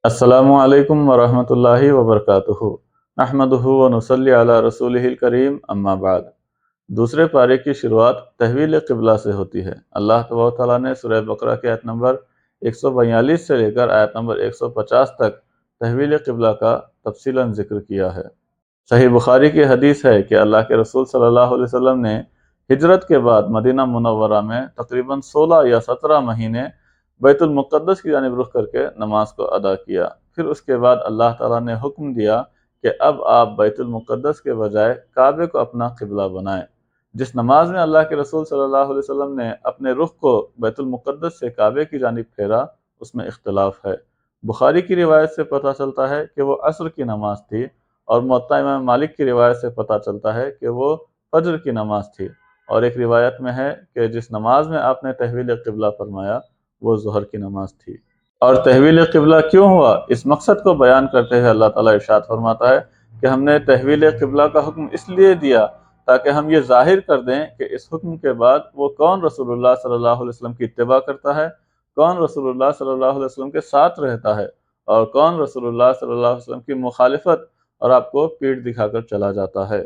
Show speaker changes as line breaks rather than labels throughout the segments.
السلام علیکم ورحمۃ اللہ وبرکاتہ۔ نحمدہ و نصلی علی رسولہ الکریم، اما بعد۔ دوسرے پارے کی شروعات تحویل قبلہ سے ہوتی ہے۔ اللہ تبارک تعالیٰ نے سورہ بقرہ کے آیت نمبر 142 سے لے کر آیت نمبر 150 تک تحویل قبلہ کا تفصیلاً ذکر کیا ہے۔ صحیح بخاری کی حدیث ہے کہ اللہ کے رسول صلی اللہ علیہ وسلم نے ہجرت کے بعد مدینہ منورہ میں تقریباً 16 یا 17 مہینے بیت المقدس کی جانب رخ کر کے نماز کو ادا کیا۔ پھر اس کے بعد اللہ تعالیٰ نے حکم دیا کہ اب آپ بیت المقدس کے بجائے کعبے کو اپنا قبلہ بنائیں۔ جس نماز میں اللہ کے رسول صلی اللہ علیہ وسلم نے اپنے رخ کو بیت المقدس سے کعبے کی جانب پھیرا، اس میں اختلاف ہے۔ بخاری کی روایت سے پتہ چلتا ہے کہ وہ عصر کی نماز تھی، اور موطا امام مالک کی روایت سے پتہ چلتا ہے کہ وہ فجر کی نماز تھی، اور ایک روایت میں ہے کہ جس نماز میں آپ نے تحویل قبلہ فرمایا وہ ظہر کی نماز تھی۔ اور تحویل قبلہ کیوں ہوا، اس مقصد کو بیان کرتے ہوئے اللہ تعالیٰ ارشاد فرماتا ہے کہ ہم نے تحویل قبلہ کا حکم اس لیے دیا تاکہ ہم یہ ظاہر کر دیں کہ اس حکم کے بعد وہ کون رسول اللہ صلی اللہ علیہ وسلم کی اتباع کرتا ہے، کون رسول اللہ صلی اللہ علیہ وسلم کے ساتھ رہتا ہے، اور کون رسول اللہ صلی اللہ علیہ وسلم کی مخالفت اور آپ کو پیٹھ دکھا کر چلا جاتا ہے۔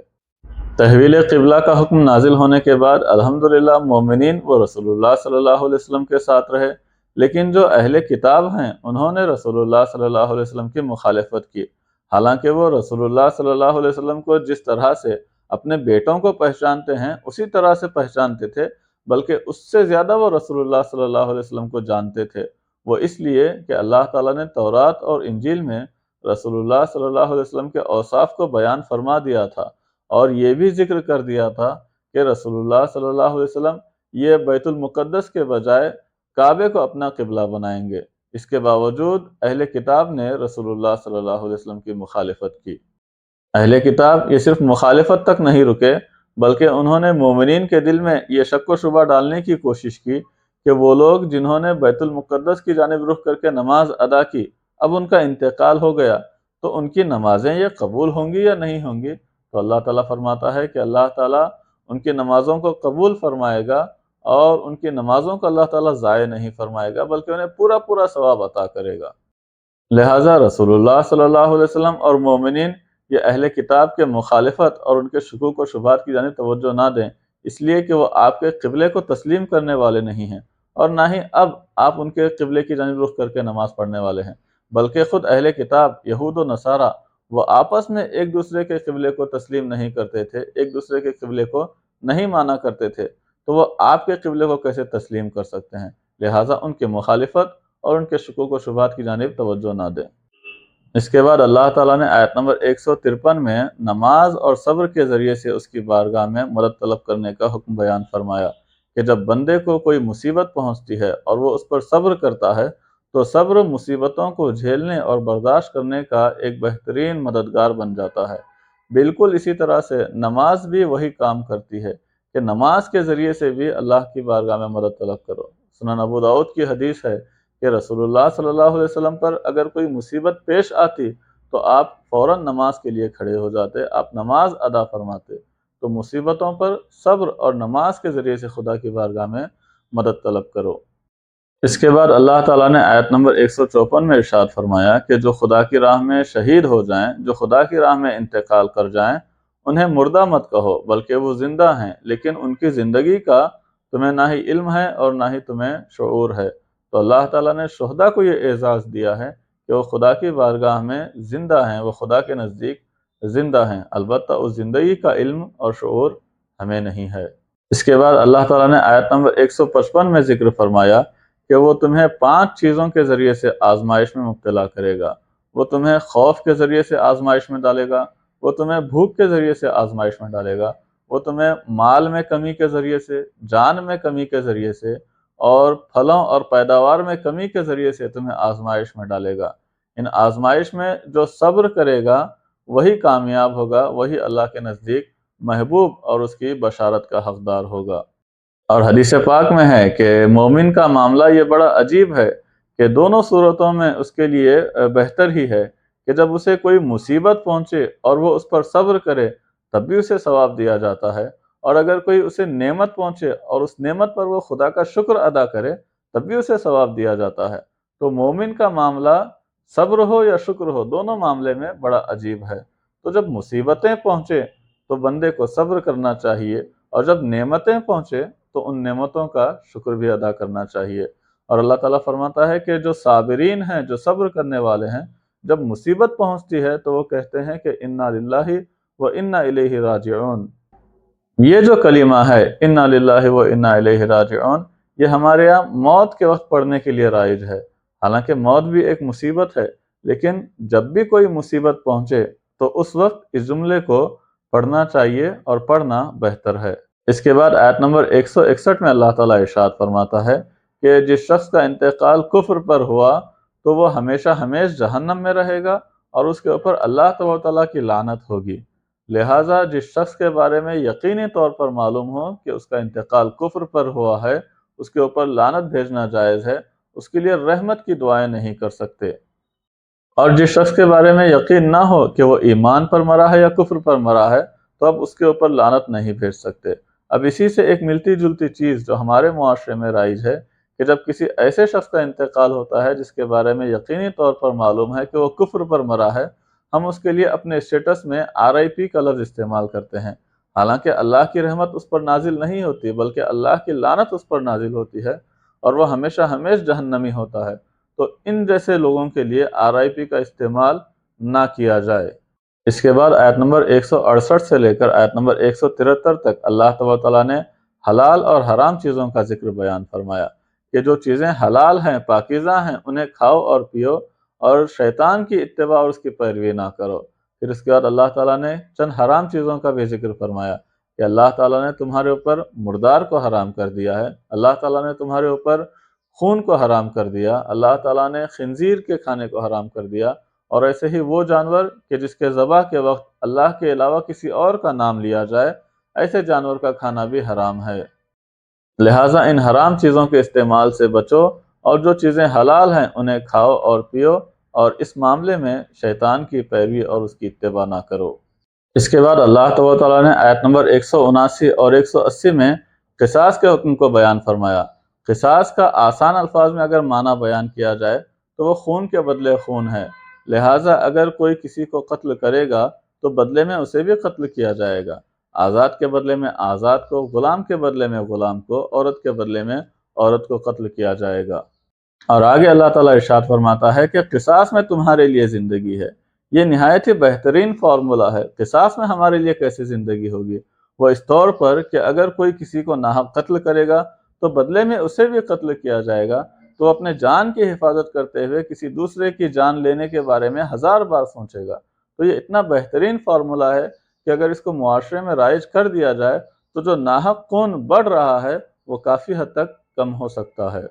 تحویل قبلہ کا حکم نازل ہونے کے بعد الحمدللہ مومنین وہ رسول اللہ صلی اللہ علیہ وسلم کے ساتھ رہے، لیکن جو اہل کتاب ہیں انہوں نے رسول اللہ صلی اللہ علیہ وسلم کی مخالفت کی، حالانکہ وہ رسول اللہ صلی اللہ علیہ وسلم کو جس طرح سے اپنے بیٹوں کو پہچانتے ہیں اسی طرح سے پہچانتے تھے، بلکہ اس سے زیادہ وہ رسول اللہ صلی اللہ علیہ وسلم کو جانتے تھے۔ وہ اس لیے کہ اللہ تعالیٰ نے تورات اور انجیل میں رسول اللہ صلی اللہ علیہ وسلم کے اوصاف کو بیان فرما دیا تھا، اور یہ بھی ذکر کر دیا تھا کہ رسول اللہ صلی اللہ علیہ وسلم یہ بیت المقدس کے بجائے کعبے کو اپنا قبلہ بنائیں گے۔ اس کے باوجود اہل کتاب نے رسول اللہ صلی اللہ علیہ وسلم کی مخالفت کی۔ اہل کتاب یہ صرف مخالفت تک نہیں رکے، بلکہ انہوں نے مومنین کے دل میں یہ شک و شبہ ڈالنے کی کوشش کی کہ وہ لوگ جنہوں نے بیت المقدس کی جانب رخ کر کے نماز ادا کی، اب ان کا انتقال ہو گیا تو ان کی نمازیں یہ قبول ہوں گی یا نہیں ہوں گی؟ تو اللہ تعالیٰ فرماتا ہے کہ اللہ تعالیٰ ان کی نمازوں کو قبول فرمائے گا، اور ان کی نمازوں کو اللہ تعالیٰ ضائع نہیں فرمائے گا، بلکہ انہیں پورا پورا ثواب عطا کرے گا۔ لہٰذا رسول اللہ صلی اللہ علیہ وسلم اور مومنین یہ اہل کتاب کے مخالفت اور ان کے شکوک و شبہات کی جانب توجہ نہ دیں، اس لیے کہ وہ آپ کے قبلے کو تسلیم کرنے والے نہیں ہیں، اور نہ ہی اب آپ ان کے قبلے کی جانب رخ کر کے نماز پڑھنے والے ہیں، بلکہ خود اہل کتاب یہود و نصارہ وہ آپس میں ایک دوسرے کے قبلے کو تسلیم نہیں کرتے تھے، ایک دوسرے کے قبلے کو نہیں مانا کرتے تھے، تو وہ آپ کے قبلے کو کیسے تسلیم کر سکتے ہیں؟ لہٰذا ان کی مخالفت اور ان کے شکوک و شبہات کی جانب توجہ نہ دیں۔ اس کے بعد اللہ تعالیٰ نے آیت نمبر 153 میں نماز اور صبر کے ذریعے سے اس کی بارگاہ میں مدد طلب کرنے کا حکم بیان فرمایا کہ جب بندے کو کوئی مصیبت پہنچتی ہے اور وہ اس پر صبر کرتا ہے تو صبر مصیبتوں کو جھیلنے اور برداشت کرنے کا ایک بہترین مددگار بن جاتا ہے۔ بالکل اسی طرح سے نماز بھی وہی کام کرتی ہے کہ نماز کے ذریعے سے بھی اللہ کی بارگاہ میں مدد طلب کرو۔ سنن ابو داؤد کی حدیث ہے کہ رسول اللہ صلی اللہ علیہ وسلم پر اگر کوئی مصیبت پیش آتی تو آپ فوراً نماز کے لیے کھڑے ہو جاتے، آپ نماز ادا فرماتے۔ تو مصیبتوں پر صبر اور نماز کے ذریعے سے خدا کی بارگاہ میں مدد طلب کرو۔ اس کے بعد اللہ تعالیٰ نے آیت نمبر 154 میں ارشاد فرمایا کہ جو خدا کی راہ میں شہید ہو جائیں، جو خدا کی راہ میں انتقال کر جائیں، انہیں مردہ مت کہو بلکہ وہ زندہ ہیں، لیکن ان کی زندگی کا تمہیں نہ ہی علم ہے اور نہ ہی تمہیں شعور ہے۔ تو اللہ تعالیٰ نے شہداء کو یہ اعزاز دیا ہے کہ وہ خدا کی بارگاہ میں زندہ ہیں، وہ خدا کے نزدیک زندہ ہیں، البتہ اس زندگی کا علم اور شعور ہمیں نہیں ہے۔ اس کے بعد اللہ تعالیٰ نے آیت نمبر 155 میں ذکر فرمایا کہ وہ تمہیں 5 چیزوں کے ذریعے سے آزمائش میں مبتلا کرے گا۔ وہ تمہیں خوف کے ذریعے سے آزمائش میں ڈالے گا، وہ تمہیں بھوک کے ذریعے سے آزمائش میں ڈالے گا، وہ تمہیں مال میں کمی کے ذریعے سے، جان میں کمی کے ذریعے سے، اور پھلوں اور پیداوار میں کمی کے ذریعے سے تمہیں آزمائش میں ڈالے گا۔ ان آزمائش میں جو صبر کرے گا وہی کامیاب ہوگا، وہی اللہ کے نزدیک محبوب اور اس کی بشارت کا حقدار ہوگا۔ اور حدیث پاک میں ہے کہ مومن کا معاملہ یہ بڑا عجیب ہے کہ دونوں صورتوں میں اس کے لیے بہتر ہی ہے کہ جب اسے کوئی مصیبت پہنچے اور وہ اس پر صبر کرے تب بھی اسے ثواب دیا جاتا ہے، اور اگر کوئی اسے نعمت پہنچے اور اس نعمت پر وہ خدا کا شکر ادا کرے تب بھی اسے ثواب دیا جاتا ہے۔ تو مومن کا معاملہ صبر ہو یا شکر ہو، دونوں معاملے میں بڑا عجیب ہے۔ تو جب مصیبتیں پہنچے تو بندے کو صبر کرنا چاہیے، اور جب نعمتیں پہنچے تو ان نعمتوں کا شکر بھی ادا کرنا چاہیے۔ اور اللہ تعالیٰ فرماتا ہے کہ جو صابرین ہیں، جو صبر کرنے والے ہیں، جب مصیبت پہنچتی ہے تو وہ کہتے ہیں کہ انا للہ و انا الیہ راجعون۔ یہ جو کلمہ ہے انا للہ و انا الیہ راجعون، یہ ہمارے یہاں موت کے وقت پڑھنے کے لیے رائج ہے۔ حالانکہ موت بھی ایک مصیبت ہے، لیکن جب بھی کوئی مصیبت پہنچے تو اس وقت اس جملے کو پڑھنا چاہیے، اور پڑھنا بہتر ہے۔ اس کے بعد آیت نمبر 161 میں اللہ تعالیٰ ارشاد فرماتا ہے کہ جس شخص کا انتقال کفر پر ہوا تو وہ ہمیشہ ہمیش جہنم میں رہے گا، اور اس کے اوپر اللہ تعالیٰ کی لعنت ہوگی۔ لہٰذا جس شخص کے بارے میں یقینی طور پر معلوم ہو کہ اس کا انتقال کفر پر ہوا ہے، اس کے اوپر لعنت بھیجنا جائز ہے، اس کے لیے رحمت کی دعائیں نہیں کر سکتے۔ اور جس شخص کے بارے میں یقین نہ ہو کہ وہ ایمان پر مرا ہے یا کفر پر مرا ہے، تو اب اس کے اوپر لعنت نہیں بھیج سکتے۔ اب اسی سے ایک ملتی جلتی چیز جو ہمارے معاشرے میں رائج ہے کہ جب کسی ایسے شخص کا انتقال ہوتا ہے جس کے بارے میں یقینی طور پر معلوم ہے کہ وہ کفر پر مرا ہے، ہم اس کے لیے اپنے اسٹیٹس میں RIP کا لفظ استعمال کرتے ہیں، حالانکہ اللہ کی رحمت اس پر نازل نہیں ہوتی بلکہ اللہ کی لعنت اس پر نازل ہوتی ہے، اور وہ ہمیشہ ہمیش جہنمی ہوتا ہے۔ تو ان جیسے لوگوں کے لیے RIP کا استعمال نہ کیا جائے۔ اس کے بعد آیت نمبر 168 سے لے کر آیت نمبر 173 تک اللہ تعالیٰ نے حلال اور حرام چیزوں کا ذکر بیان فرمایا کہ جو چیزیں حلال ہیں، پاکیزہ ہیں، انہیں کھاؤ اور پیو، اور شیطان کی اتباع اور اس کی پیروی نہ کرو۔ پھر اس کے بعد اللہ تعالیٰ نے چند حرام چیزوں کا بھی ذکر فرمایا کہ اللہ تعالیٰ نے تمہارے اوپر مردار کو حرام کر دیا ہے، اللہ تعالیٰ نے تمہارے اوپر خون کو حرام کر دیا، اللہ تعالیٰ نے خنزیر کے کھانے کو حرام کر دیا، اور ایسے ہی وہ جانور کہ جس کے ذبح کے وقت اللہ کے علاوہ کسی اور کا نام لیا جائے، ایسے جانور کا کھانا بھی حرام ہے۔ لہٰذا ان حرام چیزوں کے استعمال سے بچو، اور جو چیزیں حلال ہیں انہیں کھاؤ اور پیو، اور اس معاملے میں شیطان کی پیروی اور اس کی اتباع نہ کرو۔ اس کے بعد اللہ تعالیٰ نے آیت نمبر 179 اور 180 میں قصاص کے حکم کو بیان فرمایا۔ قصاص کا آسان الفاظ میں اگر معنی بیان کیا جائے تو وہ خون کے بدلے خون ہے، لہٰذا اگر کوئی کسی کو قتل کرے گا تو بدلے میں اسے بھی قتل کیا جائے گا، آزاد کے بدلے میں آزاد کو، غلام کے بدلے میں غلام کو، عورت کے بدلے میں عورت کو قتل کیا جائے گا۔ اور آگے اللہ تعالیٰ ارشاد فرماتا ہے کہ قصاص میں تمہارے لیے زندگی ہے۔ یہ نہایت ہی بہترین فارمولہ ہے۔ قصاص میں ہمارے لیے کیسے زندگی ہوگی؟ وہ اس طور پر کہ اگر کوئی کسی کو ناحق قتل کرے گا تو بدلے میں اسے بھی قتل کیا جائے گا، تو اپنے جان کی حفاظت کرتے ہوئے کسی دوسرے کی جان لینے کے بارے میں 1000 بار سوچے گا۔ تو یہ اتنا بہترین فارمولہ ہے کہ اگر اس کو معاشرے میں رائج کر دیا جائے تو جو ناحق خون بڑھ رہا ہے وہ کافی حد تک کم ہو سکتا ہے۔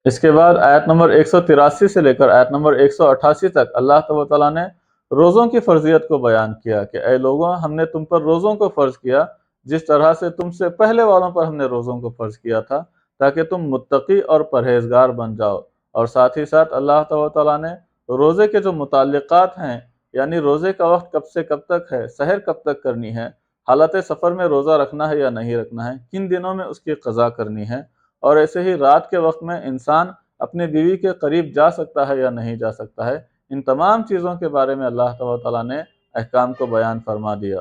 اس کے بعد آیت نمبر 183 سے لے کر آیت نمبر 188 تک اللہ تعالیٰ نے روزوں کی فرضیت کو بیان کیا کہ اے لوگوں، ہم نے تم پر روزوں کو فرض کیا جس طرح سے تم سے پہلے والوں پر ہم نے روزوں کو فرض کیا تھا، تاکہ تم متقی اور پرہیزگار بن جاؤ۔ اور ساتھ ہی ساتھ اللہ تعالیٰ نے روزے کے جو متعلقات ہیں، یعنی روزے کا وقت کب سے کب تک ہے، سحر کب تک کرنی ہے، حالت سفر میں روزہ رکھنا ہے یا نہیں رکھنا ہے، کن دنوں میں اس کی قضا کرنی ہے، اور ایسے ہی رات کے وقت میں انسان اپنے بیوی کے قریب جا سکتا ہے یا نہیں جا سکتا ہے، ان تمام چیزوں کے بارے میں اللہ تعالیٰ نے احکام کو بیان فرما دیا۔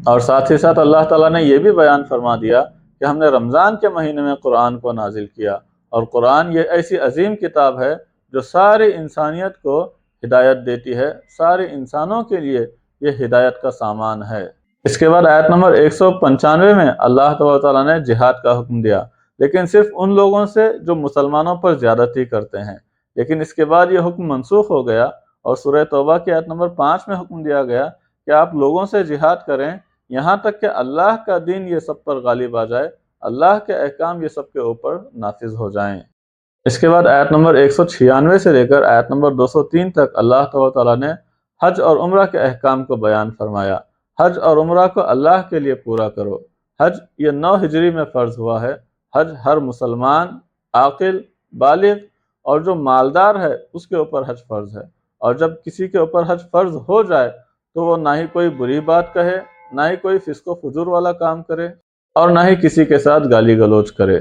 اور ساتھ ہی ساتھ اللہ تعالیٰ نے یہ بھی بیان فرما دیا کہ ہم نے رمضان کے مہینے میں قرآن کو نازل کیا، اور قرآن یہ ایسی عظیم کتاب ہے جو ساری انسانیت کو ہدایت دیتی ہے، سارے انسانوں کے لیے یہ ہدایت کا سامان ہے۔ اس کے بعد آیت نمبر 195 میں اللہ تعالیٰ نے جہاد کا حکم دیا، لیکن صرف ان لوگوں سے جو مسلمانوں پر زیادتی کرتے ہیں۔ لیکن اس کے بعد یہ حکم منسوخ ہو گیا، اور سورہ توبہ کی آیت نمبر 5 میں حکم دیا گیا کہ آپ لوگوں سے جہاد کریں یہاں تک کہ اللہ کا دین یہ سب پر غالب آ جائے، اللہ کے احکام یہ سب کے اوپر نافذ ہو جائیں۔ اس کے بعد آیت نمبر 196 سے لے کر آیت نمبر 203 تک اللہ تعالیٰ نے حج اور عمرہ کے احکام کو بیان فرمایا۔ حج اور عمرہ کو اللہ کے لیے پورا کرو۔ حج یہ 9 ہجری میں فرض ہوا ہے۔ حج ہر مسلمان، عاقل، بالغ اور جو مالدار ہے اس کے اوپر حج فرض ہے، اور جب کسی کے اوپر حج فرض ہو جائے تو وہ نہ ہی کوئی بری بات کہے، نہ ہی کوئی فسق و فجور والا کام کرے، اور نہ ہی کسی کے ساتھ گالی گلوچ کرے۔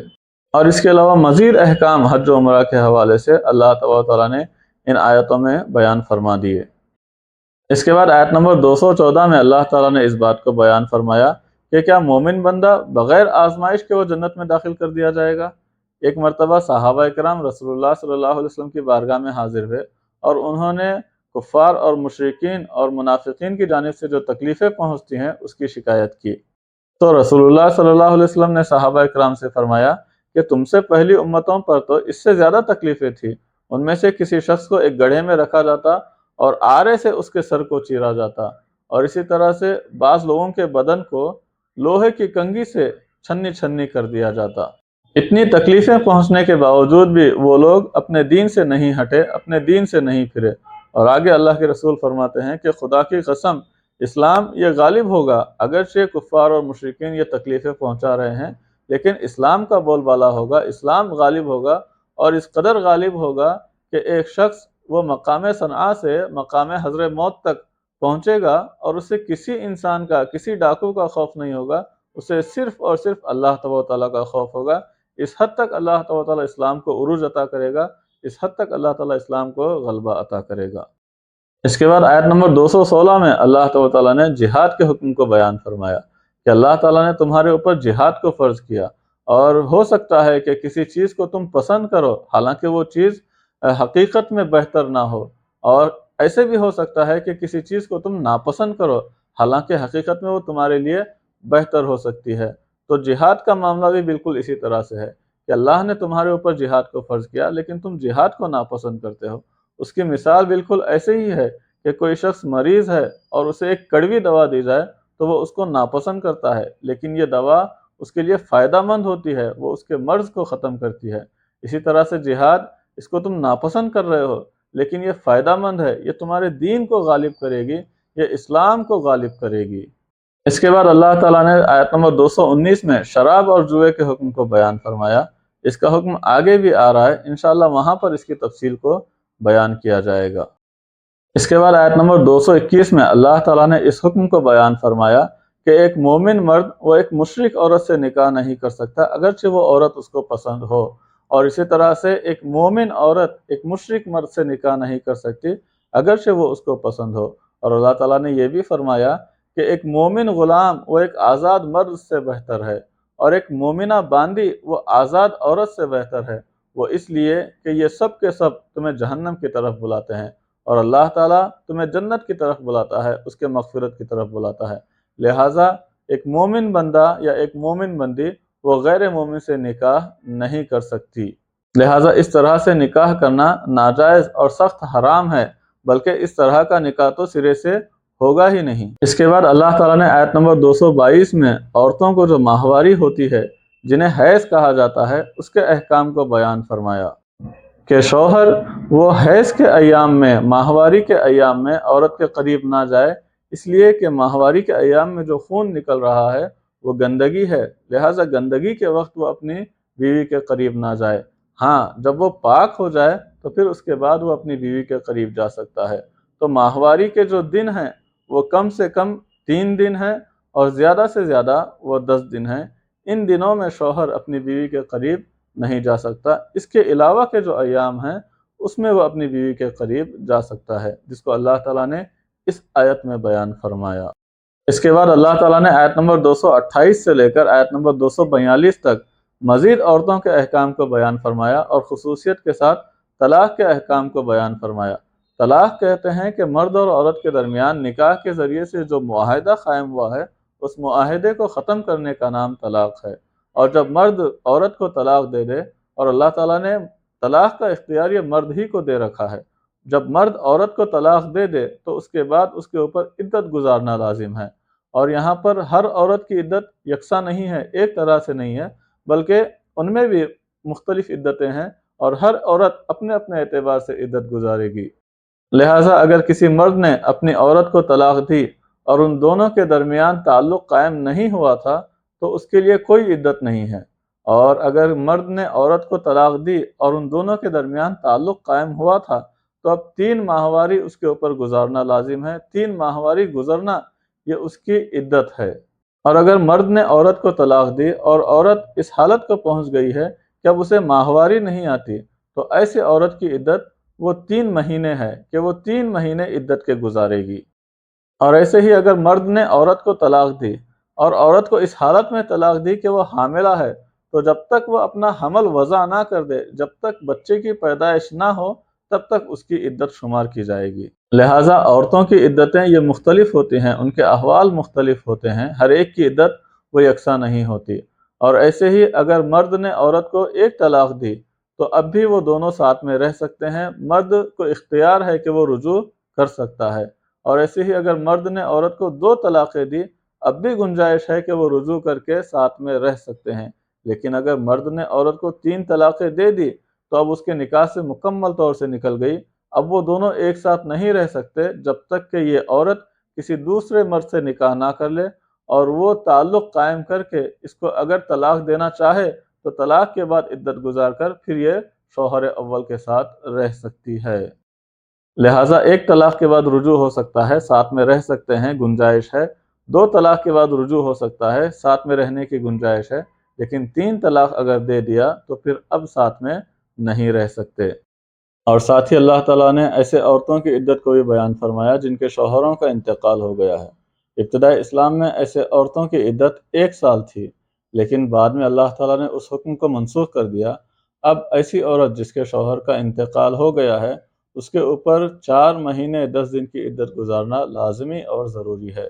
اور اس کے علاوہ مزید احکام حج و عمرہ کے حوالے سے اللہ تعالیٰ نے ان آیتوں میں بیان فرما دیے۔ اس کے بعد آیت نمبر 214 میں اللہ تعالیٰ نے اس بات کو بیان فرمایا کہ کیا مومن بندہ بغیر آزمائش کے وہ جنت میں داخل کر دیا جائے گا؟ ایک مرتبہ صحابہ کرام رسول اللہ صلی اللہ علیہ وسلم کی بارگاہ میں حاضر ہوئے اور انہوں نے کفار اور مشرکین اور منافقین کی جانب سے جو تکلیفیں پہنچتی ہیں اس کی شکایت کی، تو رسول اللہ صلی اللہ علیہ وسلم نے صحابہ کرام سے فرمایا کہ تم سے پہلی امتوں پر تو اس سے زیادہ تکلیفیں تھیں۔ ان میں سے کسی شخص کو ایک گڑھے میں رکھا جاتا اور آرے سے اس کے سر کو چیرا جاتا، اور اسی طرح سے بعض لوگوں کے بدن کو لوہے کی کنگھی سے چھنی چھنی کر دیا جاتا۔ اتنی تکلیفیں پہنچنے کے باوجود بھی وہ لوگ اپنے دین سے نہیں ہٹے، اپنے دین سے نہیں پھرے، اور آگے اللہ کے رسول فرماتے ہیں کہ خدا کی قسم اسلام یہ غالب ہوگا، اگرچہ کفار اور مشرکین یہ تکلیفیں پہنچا رہے ہیں، لیکن اسلام کا بول بالا ہوگا، اسلام غالب ہوگا، اور اس قدر غالب ہوگا کہ ایک شخص وہ مقام صنعاء سے مقام حضر موت تک پہنچے گا اور اسے کسی انسان کا، کسی ڈاکو کا خوف نہیں ہوگا، اسے صرف اور صرف اللہ تبارک و تعالیٰ کا خوف ہوگا۔ اس حد تک اللہ تبارک و تعالیٰ اسلام کو عروج عطا کرے گا، اس حد تک اللہ تعالیٰ اسلام کو غلبہ عطا کرے گا۔ اس کے بعد آیت نمبر 216 میں اللہ تبارک و تعالیٰ نے جہاد کے حکم کو بیان فرمایا کہ اللہ تعالیٰ نے تمہارے اوپر جہاد کو فرض کیا، اور ہو سکتا ہے کہ کسی چیز کو تم پسند کرو حالانکہ وہ چیز حقیقت میں بہتر نہ ہو، اور ایسے بھی ہو سکتا ہے کہ کسی چیز کو تم ناپسند کرو حالانکہ حقیقت میں وہ تمہارے لیے بہتر ہو سکتی ہے۔ تو جہاد کا معاملہ بھی بالکل اسی طرح سے ہے کہ اللہ نے تمہارے اوپر جہاد کو فرض کیا لیکن تم جہاد کو ناپسند کرتے ہو۔ اس کی مثال بالکل ایسے ہی ہے کہ کوئی شخص مریض ہے اور اسے ایک کڑوی دوا دی جائے تو وہ اس کو ناپسند کرتا ہے، لیکن یہ دوا اس کے لیے فائدہ مند ہوتی ہے، وہ اس کے مرض کو ختم کرتی ہے۔ اسی طرح سے جہاد، اس کو تم ناپسند کر رہے ہو لیکن یہ فائدہ مند ہے، یہ تمہارے دین کو غالب کرے گی، یہ اسلام کو غالب کرے گی۔ اس کے بعد اللہ تعالیٰ نے آیت نمبر 219 میں شراب اور جوئے کے حکم کو بیان فرمایا۔ اس کا حکم آگے بھی آ رہا ہے، انشاءاللہ وہاں پر اس کی تفصیل کو بیان کیا جائے گا۔ اس کے بعد آیت نمبر 221 میں اللہ تعالیٰ نے اس حکم کو بیان فرمایا کہ ایک مومن مرد وہ ایک مشرک عورت سے نکاح نہیں کر سکتا اگرچہ وہ عورت اس کو پسند ہو، اور اسی طرح سے ایک مومن عورت ایک مشرک مرد سے نکاح نہیں کر سکتی اگرچہ وہ اس کو پسند ہو۔ اور اللہ تعالیٰ نے یہ بھی فرمایا کہ ایک مومن غلام وہ ایک آزاد مرد سے بہتر ہے، اور ایک مومنہ باندی وہ آزاد عورت سے بہتر ہے، وہ اس لیے کہ یہ سب کے سب تمہیں جہنم کی طرف بلاتے ہیں، اور اللہ تعالیٰ تمہیں جنت کی طرف بلاتا ہے، اس کے مغفرت کی طرف بلاتا ہے۔ لہٰذا ایک مومن بندہ یا ایک مومن بندی وہ غیر مومن سے نکاح نہیں کر سکتی، لہٰذا اس طرح سے نکاح کرنا ناجائز اور سخت حرام ہے، بلکہ اس طرح کا نکاح تو سرے سے ہوگا ہی نہیں۔ اس کے بعد اللہ تعالیٰ نے آیت نمبر 222 میں عورتوں کو جو ماہواری ہوتی ہے جنہیں حیض کہا جاتا ہے اس کے احکام کو بیان فرمایا کہ شوہر وہ حیض کے ایام میں، ماہواری کے ایام میں عورت کے قریب نہ جائے، اس لیے کہ ماہواری کے ایام میں جو خون نکل رہا ہے وہ گندگی ہے، لہٰذا گندگی کے وقت وہ اپنی بیوی کے قریب نہ جائے۔ ہاں، جب وہ پاک ہو جائے تو پھر اس کے بعد وہ اپنی بیوی کے قریب جا سکتا ہے۔ تو ماہواری کے جو دن ہیں وہ کم سے کم 3 دن ہیں اور زیادہ سے زیادہ وہ 10 دن ہیں۔ ان دنوں میں شوہر اپنی بیوی کے قریب نہیں جا سکتا، اس کے علاوہ کے جو ایام ہیں اس میں وہ اپنی بیوی کے قریب جا سکتا ہے، جس کو اللہ تعالیٰ نے اس آیت میں بیان فرمایا۔ اس کے بعد اللہ تعالیٰ نے آیت نمبر 228 سے لے کر آیت نمبر 242 تک مزید عورتوں کے احکام کو بیان فرمایا اور خصوصیت کے ساتھ طلاق کے احکام کو بیان فرمایا۔ طلاق کہتے ہیں کہ مرد اور عورت کے درمیان نکاح کے ذریعے سے جو معاہدہ قائم ہوا ہے اس معاہدے کو ختم کرنے کا نام طلاق ہے، اور جب مرد عورت کو طلاق دے دے، اور اللہ تعالیٰ نے طلاق کا اختیار یہ مرد ہی کو دے رکھا ہے، جب مرد عورت کو طلاق دے دے تو اس کے بعد اس کے اوپر عدت گزارنا لازم ہے، اور یہاں پر ہر عورت کی عدت یکساں نہیں ہے، ایک طرح سے نہیں ہے، بلکہ ان میں بھی مختلف عدتیں ہیں اور ہر عورت اپنے اپنے اعتبار سے عدت گزارے گی۔ لہٰذا اگر کسی مرد نے اپنی عورت کو طلاق دی اور ان دونوں کے درمیان تعلق قائم نہیں ہوا تھا تو اس کے لیے کوئی عدت نہیں ہے، اور اگر مرد نے عورت کو طلاق دی اور ان دونوں کے درمیان تعلق قائم ہوا تھا تو اب 3 ماہواری اس کے اوپر گزارنا لازم ہے، 3 ماہواری گزرنا یہ اس کی عدت ہے۔ اور اگر مرد نے عورت کو طلاق دی اور عورت اس حالت کو پہنچ گئی ہے کہ اب اسے ماہواری نہیں آتی تو ایسے عورت کی عدت وہ 3 مہینے ہے کہ وہ 3 مہینے عدت کے گزارے گی۔ اور ایسے ہی اگر مرد نے عورت کو طلاق دی اور عورت کو اس حالت میں طلاق دی کہ وہ حاملہ ہے، تو جب تک وہ اپنا حمل وضع نہ کر دے، جب تک بچے کی پیدائش نہ ہو، تب تک اس کی عدت شمار کی جائے گی۔ لہٰذا عورتوں کی عدتیں یہ مختلف ہوتی ہیں، ان کے احوال مختلف ہوتے ہیں، ہر ایک کی عدت وہ یکساں نہیں ہوتی۔ اور ایسے ہی اگر مرد نے عورت کو ایک طلاق دی تو اب بھی وہ دونوں ساتھ میں رہ سکتے ہیں، مرد کو اختیار ہے کہ وہ رجوع کر سکتا ہے۔ اور ایسے ہی اگر مرد نے عورت کو 2 طلاقیں دی، اب بھی گنجائش ہے کہ وہ رجوع کر کے ساتھ میں رہ سکتے ہیں۔ لیکن اگر مرد نے عورت کو 3 طلاقیں دے دی تو اب اس کے نکاح سے مکمل طور سے نکل گئی، اب وہ دونوں ایک ساتھ نہیں رہ سکتے جب تک کہ یہ عورت کسی دوسرے مرد سے نکاح نہ کر لے، اور وہ تعلق قائم کر کے اس کو اگر طلاق دینا چاہے تو طلاق کے بعد عدت گزار کر پھر یہ شوہر اول کے ساتھ رہ سکتی ہے۔ لہٰذا ایک طلاق کے بعد رجوع ہو سکتا ہے، ساتھ میں رہ سکتے ہیں، گنجائش ہے۔ 2 طلاق کے بعد رجوع ہو سکتا ہے، ساتھ میں رہنے کی گنجائش ہے۔ لیکن 3 طلاق اگر دے دیا تو پھر اب ساتھ میں نہیں رہ سکتے۔ اور ساتھ ہی اللہ تعالیٰ نے ایسے عورتوں کی عدت کو بھی بیان فرمایا جن کے شوہروں کا انتقال ہو گیا ہے۔ ابتدائی اسلام میں ایسے عورتوں کی عدت 1 سال تھی، لیکن بعد میں اللہ تعالیٰ نے اس حکم کو منسوخ کر دیا۔ اب ایسی عورت جس کے شوہر کا انتقال ہو گیا ہے، اس کے اوپر 4 مہینے 10 دن کی عدت گزارنا لازمی اور ضروری ہے۔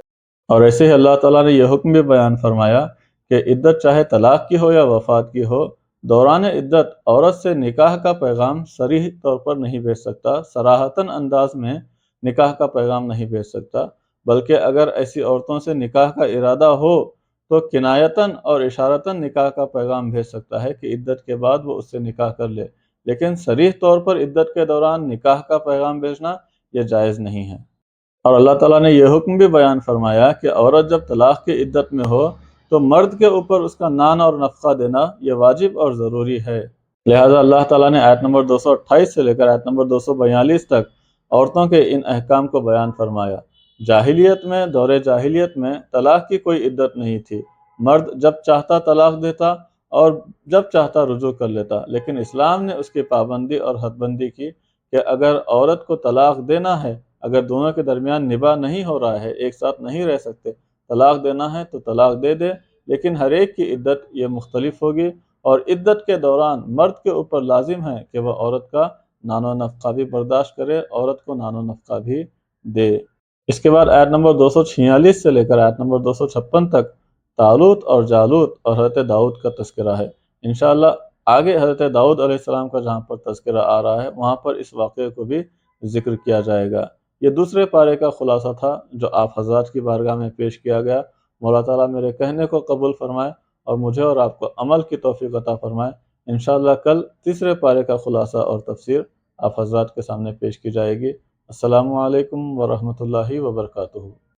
اور ایسے ہی اللہ تعالیٰ نے یہ حکم بھی بیان فرمایا کہ عدت چاہے طلاق کی ہو یا وفات کی ہو، دوران عدت عورت سے نکاح کا پیغام صریح طور پر نہیں بھیج سکتا، صراحتاً انداز میں نکاح کا پیغام نہیں بھیج سکتا، بلکہ اگر ایسی عورتوں سے نکاح کا ارادہ ہو تو کنایتاً اور اشارتاً نکاح کا پیغام بھیج سکتا ہے کہ عدت کے بعد وہ اس سے نکاح کر لے، لیکن صریح طور پر عدت کے دوران نکاح کا پیغام بھیجنا یہ جائز نہیں ہے۔ اور اللہ تعالیٰ نے یہ حکم بھی بیان فرمایا کہ عورت جب طلاق کی عدت میں ہو تو مرد کے اوپر اس کا نان اور نفقہ دینا یہ واجب اور ضروری ہے۔ لہٰذا اللہ تعالیٰ نے آیت نمبر 228 سے لے کر آیت نمبر 242 تک عورتوں کے ان احکام کو بیان فرمایا۔ جاہلیت میں، دور جاہلیت میں طلاق کی کوئی عدت نہیں تھی، مرد جب چاہتا طلاق دیتا اور جب چاہتا رجوع کر لیتا، لیکن اسلام نے اس کی پابندی اور حد بندی کی کہ اگر عورت کو طلاق دینا ہے، اگر دونوں کے درمیان نباہ نہیں ہو رہا ہے، ایک ساتھ نہیں رہ سکتے، طلاق دینا ہے تو طلاق دے دے، لیکن ہر ایک کی عدت یہ مختلف ہوگی، اور عدت کے دوران مرد کے اوپر لازم ہے کہ وہ عورت کا نان و نفقہ بھی برداشت کرے، عورت کو نان و نفقہ بھی دے۔ اس کے بعد آیت نمبر 246 سے لے کر آیت نمبر 256 تک طالوت اور جالوت اور حضرت داؤد کا تذکرہ ہے۔ انشاءاللہ آگے حضرت داؤد علیہ السلام کا جہاں پر تذکرہ آ رہا ہے وہاں پر اس واقعے کو بھی ذکر کیا جائے گا۔ یہ دوسرے پارے کا خلاصہ تھا جو آپ حضرات کی بارگاہ میں پیش کیا گیا۔ مولا تعالیٰ میرے کہنے کو قبول فرمائے اور مجھے اور آپ کو عمل کی توفیق عطا فرمائے۔ انشاءاللہ کل تیسرے پارے کا خلاصہ اور تفسیر آپ حضرات کے سامنے پیش کی جائے گی۔ السلام علیکم ورحمۃ اللہ وبرکاتہ۔